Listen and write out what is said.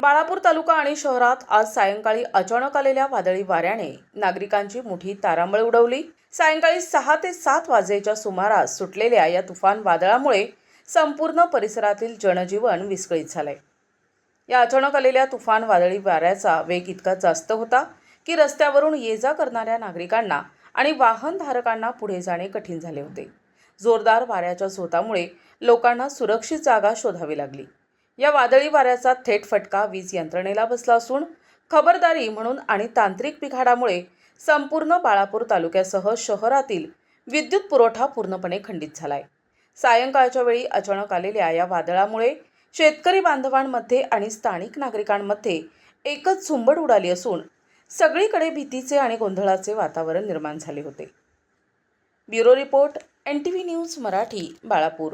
बाळापूर तालुका आणि शहरात आज सायंकाळी अचानक आलेल्या वादळी वाऱ्याने नागरिकांची मोठी तारांबळ उडवली। सायंकाळी 6 ते 7 वाजेच्या सुमारास सुटलेल्या या तुफान वादळामुळे संपूर्ण परिसरातील जनजीवन विस्कळीत झाले। या अचानक आलेल्या तुफान वादळी वाऱ्याचा वेग इतका जास्त होता की रस्त्यावरून ये-जा करणाऱ्या नागरिकांना आणि वाहनधारकांना पुढे जाणे कठीण झाले होते। जोरदार वाऱ्याच्या झोतामुळे लोकांना सुरक्षित जागा शोधावी लागली। या वादळी वाऱ्याचा थेट फटका वीज यंत्रणेला बसला असून खबरदारी म्हणून आणि तांत्रिक बिघाडामुळे संपूर्ण बाळापूर तालुक्यासह शहरातील विद्युत पुरवठा पूर्णपणे खंडित झालाय। सायंकाळच्या वेळी अचानक आलेल्या या वादळामुळे शेतकरी बांधवांमध्ये आणि स्थानिक नागरिकांमध्ये एकच झुंबड उडाली असून सगळीकडे भीतीचे आणि गोंधळाचे वातावरण निर्माण झाले होते। Bureau report NTV news Marathi, Balapur.